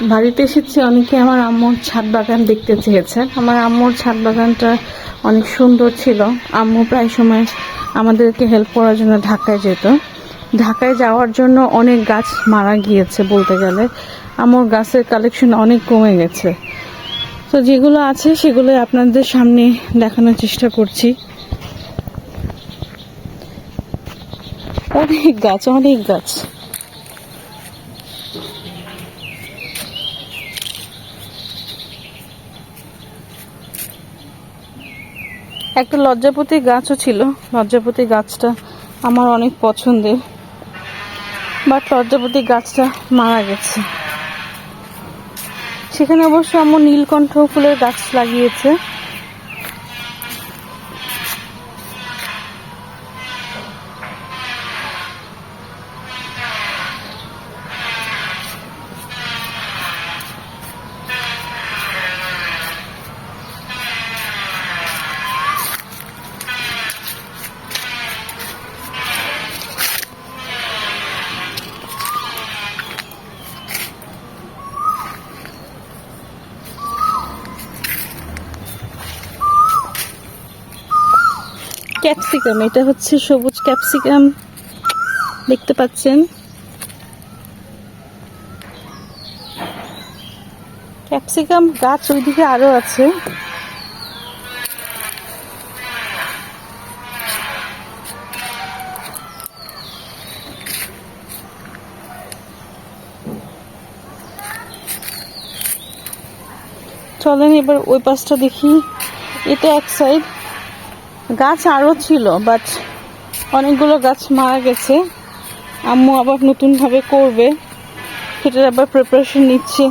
বাড়িতে এসেছি, অনেকে আমার আম্মুর ছাদ বাগান দেখতে চেয়েছেন। আমার আম্মুর ছাদ বাগানটা অনেক সুন্দর ছিল। আম্মু প্রায় সময় আমাদেরকে হেল্প করার জন্য ঢাকায় যেত। ঢাকায় যাওয়ার জন্য অনেক গাছ মারা গিয়েছে বলতে গেলে। আম্মুর গাছের কালেকশন অনেক কমে গেছে। তো যেগুলো আছে সেগুলো আপনাদের সামনে দেখানোর চেষ্টা করছি। অনেক গাছ, অনেক গাছ। একটা লজ্জাপতি গাছও ছিল। লজ্জাপতি গাছটা আমার অনেক পছন্দের, বাট লজ্জাপতি গাছটা মারা গেছে। সেখানে অবশ্য আমার নীলকণ্ঠ ফুলের গাছ লাগিয়েছে। ক্যাপসিকাম, এটা হচ্ছে সবুজ ক্যাপসিকাম, দেখতে পাচ্ছেন। ক্যাপসিকাম গাছ ওইদিকে আরো আছে। চলেন এবার ওই পাশটা দেখি। এটা এক সাইড। গাছ আরো ছিল, বাট অনেকগুলো গাছ মারা গেছে। আম্মু আবার নতুন ভাবে করবে, সেটার আবার প্রিপারেশন নিচ্ছে।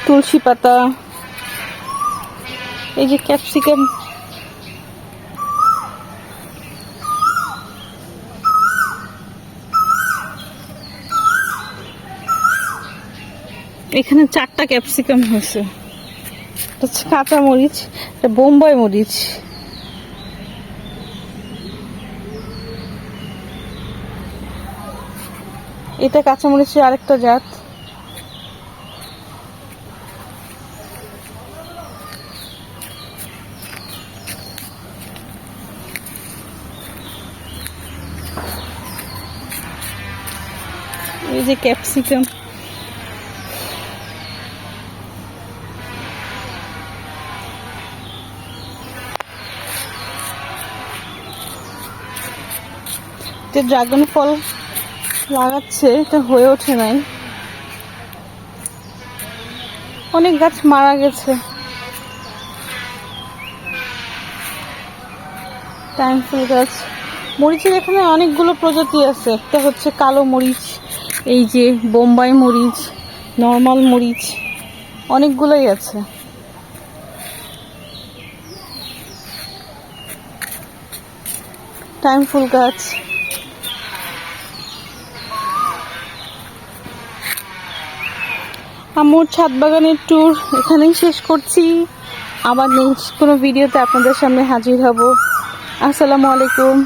তুলসী পাতা, এই যে ক্যাপসিকাম, এখানে 4টা ক্যাপসিকাম হয়েছে। কাঁচা মরিচ, এটা বোম্বাই মরিচ। এটা কাঁচামরিচের আরেকটা জাত। এই যে ক্যাপসিকাম, ড্রাগন ফল লাগাচ্ছে, এটা হয়ে ওঠে নাই। অনেক গাছ মারা গেছে। টাইম ফুল গাছ। মরিচের এখানে অনেকগুলো প্রজাতি আছে। একটা হচ্ছে কালো মরিচ, এই যে বোম্বাই মরিচ, নর্মাল মরিচ, অনেকগুলোই আছে। টাইম ফুল গাছ। আম্মুর ছাদ বাগানের ট্যুর এখানেই শেষ করছি। আবার নেক্সট কোনো ভিডিওতে আপনাদের সামনে হাজির হব। আসসালামু আলাইকুম।